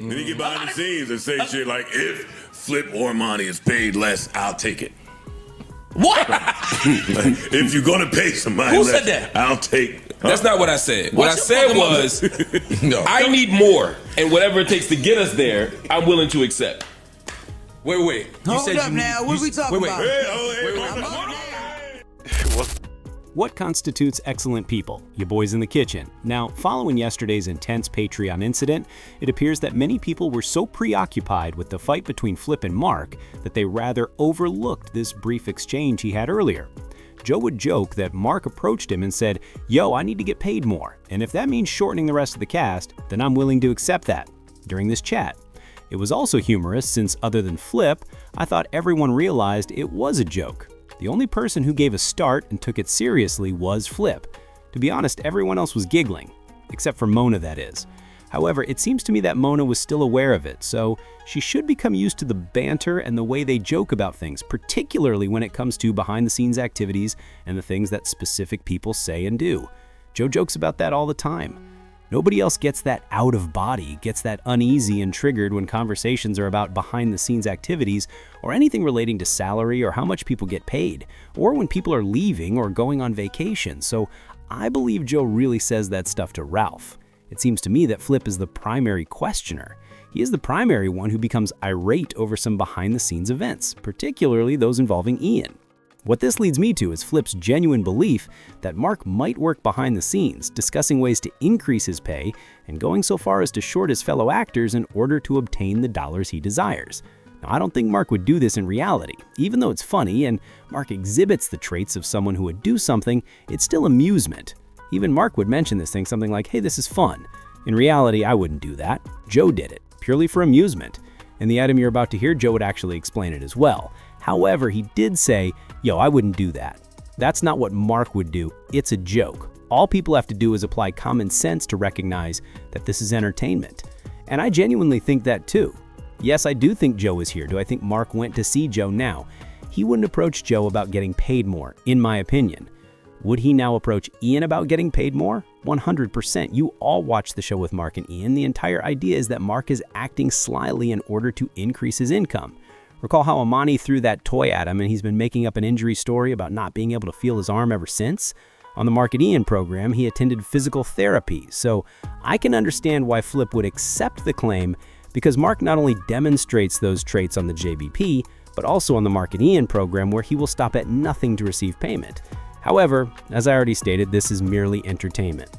Then he get behind the scenes and say shit like, if Flip or Monty is paid less, I'll take it. What? Like, if you're gonna pay somebody Who less, said that? I'll take. That's not what I said. What I said was, I need more, and whatever it takes to get us there, I'm willing to accept. Wait. Hold up now. What are we talking about? What constitutes excellent people? You boys in the kitchen. Now, following yesterday's intense Patreon incident, it appears that many people were so preoccupied with the fight between Flip and Marc that they rather overlooked this brief exchange he had earlier. Joe would joke that Marc approached him and said, "Yo, I need to get paid more, and if that means shortening the rest of the cast, then I'm willing to accept that," during this chat. It was also humorous since, other than Flip, I thought everyone realized it was a joke. The only person who gave a start and took it seriously was Flip. To be honest, everyone else was giggling, except for Mona, that is. However, it seems to me that Mona was still aware of it, so she should become used to the banter and the way they joke about things, particularly when it comes to behind-the-scenes activities and the things that specific people say and do. Joe jokes about that all the time. Nobody else gets that out of body, gets that uneasy and triggered when conversations are about behind-the-scenes activities or anything relating to salary or how much people get paid, or when people are leaving or going on vacation. So I believe Joe really says that stuff to Ralph. It seems to me that Flip is the primary questioner. He is the primary one who becomes irate over some behind-the-scenes events, particularly those involving Ian. What this leads me to is Flip's genuine belief that Marc might work behind the scenes, discussing ways to increase his pay and going so far as to short his fellow actors in order to obtain the dollars he desires. Now, I don't think Marc would do this in reality. Even though it's funny and Marc exhibits the traits of someone who would do something, it's still amusement. Even Marc would mention this thing, something like, "Hey, this is fun." In reality, I wouldn't do that. Joe did it, purely for amusement. In the item you're about to hear, Joe would actually explain it as well. However, he did say, "Yo, I wouldn't do that." That's not what Marc would do. It's a joke. All people have to do is apply common sense to recognize that this is entertainment. And I genuinely think that too. Yes, I do think Joe is here. Do I think Marc went to see Joe now? He wouldn't approach Joe about getting paid more, in my opinion. Would he now approach Ian about getting paid more? 100%. You all watch the show with Marc and Ian. The entire idea is that Marc is acting slyly in order to increase his income. Recall how Amani threw that toy at him and he's been making up an injury story about not being able to feel his arm ever since? On the Marc and Ian program, he attended physical therapy, so I can understand why Flip would accept the claim because Marc not only demonstrates those traits on the JBP, but also on the Marc and Ian program where he will stop at nothing to receive payment. However, as I already stated, this is merely entertainment.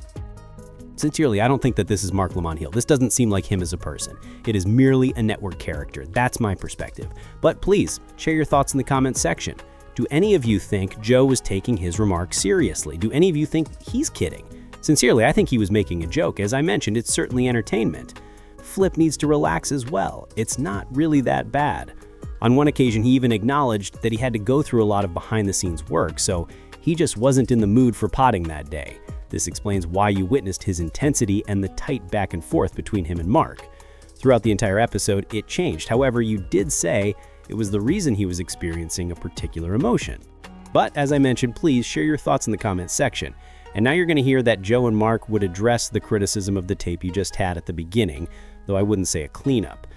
Sincerely, I don't think that this is Marc Lamont Hill. This doesn't seem like him as a person. It is merely a network character. That's my perspective. But please, share your thoughts in the comments section. Do any of you think Joe was taking his remarks seriously? Do any of you think he's kidding? Sincerely, I think he was making a joke. As I mentioned, it's certainly entertainment. Flip needs to relax as well. It's not really that bad. On one occasion, he even acknowledged that he had to go through a lot of behind-the-scenes work, so he just wasn't in the mood for potting that day. This explains why you witnessed his intensity and the tight back and forth between him and Marc. Throughout the entire episode, it changed. However, you did say it was the reason he was experiencing a particular emotion. But as I mentioned, please share your thoughts in the comments section. And now you're going to hear that Joe and Marc would address the criticism of the tape you just had at the beginning, though I wouldn't say a cleanup.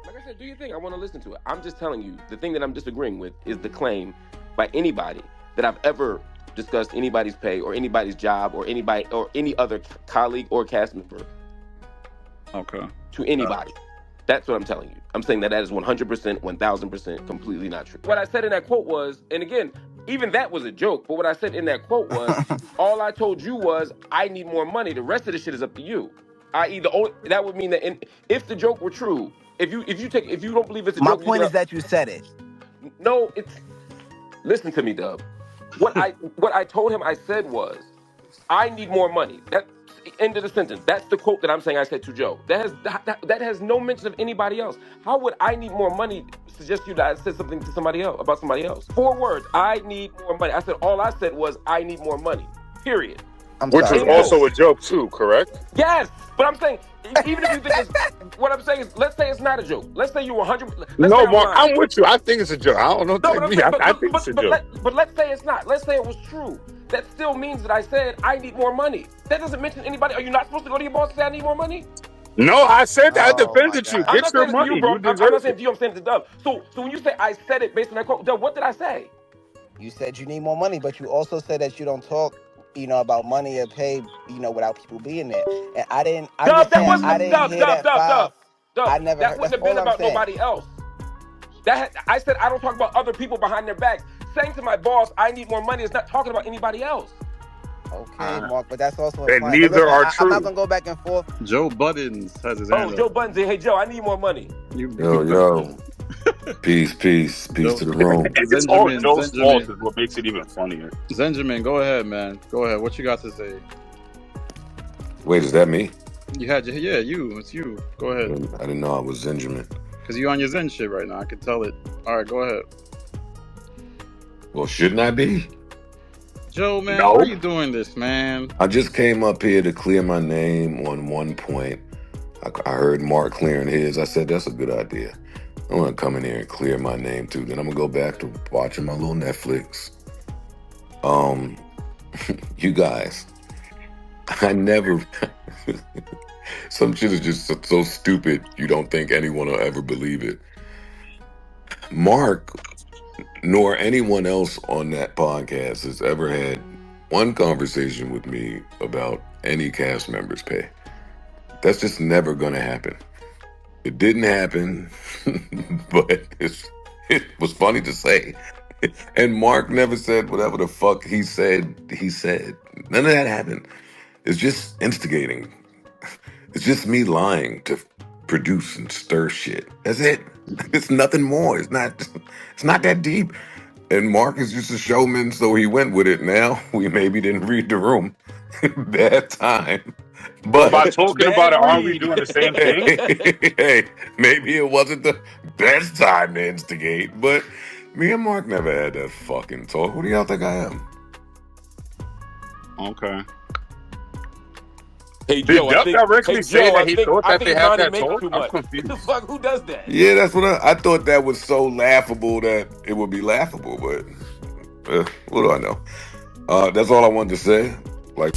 Like I said, do your thing. I want to listen to it. I'm just telling you, the thing that I'm disagreeing with is the claim by anybody that I've ever discussed anybody's pay or anybody's job or anybody or any other colleague or cast member. Okay. To anybody. That's what I'm telling you. I'm saying that is 100%, 1000% completely not true. What I said in that quote was, and again, even that was a joke, but what I said in that quote was, all I told you was, I need more money. The rest of the shit is up to you. I.e., that would mean that if the joke were true, if you don't believe it's a joke. My point is that you said it. No, listen to me, Dub. What I told him I said was, I need more money. That's the end of the sentence. That's the quote that I'm saying I said to Joe. That has no mention of anybody else. How would I need more money suggest you that I said something to somebody else about somebody else? 4 words. I need more money. I said all I said was I need more money. Period. Which was also a joke too, correct? Yes, but I'm saying even if you think it's what I'm saying is, let's say it's not a joke. Let's say you're 100. No, Mark, I'm with you. I think it's a joke. I don't know. I think it's a joke. But let's say it's not. Let's say it was true. That still means that I said I need more money. That doesn't mention anybody. Are you not supposed to go to your boss and say I need more money? No, I said that. I Oh my defended you. God. I'm Get not your saying it to you, money. bro. You I'm not deserve saying it it. to you. I'm saying it to Dub. So when you say I said it based on that quote, Dub, what did I say? You said you need more money, but you also said that you don't talk, about money or pay, without people being there. And I'm Dub, just that saying, wasn't I didn't Dub, hear Dub, that Dub, five. Dub, Dub. I never That heard. wouldn't That's have been all I'm about saying. nobody else. I said I don't talk about other people behind their backs. Saying to my boss, I need more money is not talking about anybody else. Okay, Mark, but that's also And implied. But neither listen, are I'm not true. gonna go back and forth. Joe Budden has his Oh, hand Joe up. Budden said, hey, Joe, I need more money. You, Yo, peace Joe, to the room. It's all Benjamin, Joe's fault Benjamin, is what makes it even funnier. Benjamin. Go ahead, man. Go ahead. What you got to say? Wait, is that me? Yeah, you. It's you. Go I ahead. didn't know I was Benjamin. Cause you on your Zen shit right now. I can tell it. All right, go ahead. Well, shouldn't I be? Joe, man, No. why are you doing this, man? I just came up here to clear my name on one point. I heard Mark clearing his. I said, that's a good idea. I'm going to come in here and clear my name too. Then I'm going to go back to watching my little Netflix. You guys, I never... Some shit is just so stupid, you don't think anyone will ever believe it. Mark, nor anyone else on that podcast has ever had one conversation with me about any cast members' pay. That's just never going to happen. It didn't happen, but it was funny to say. And Mark never said whatever the fuck he said. None of that happened. It's just instigating. It's just me lying to produce and stir shit. That's it. It's nothing more. It's not that deep. And Mark is just a showman, so he went with it. Now we maybe didn't read the room. Bad time. But By talking about it, aren't we read. doing the same thing? hey, maybe it wasn't the best time to instigate, but me and Mark never had that fucking talk. Who do y'all think I am? Okay. Hey, Did Joe, Dub directly say that he thought I that think they had Ronnie that makes talk? too I'm much. confused. The fuck, who does that? Yeah, that's what I thought. That was so laughable that it would be laughable, but what do I know? That's all I wanted to say. Like.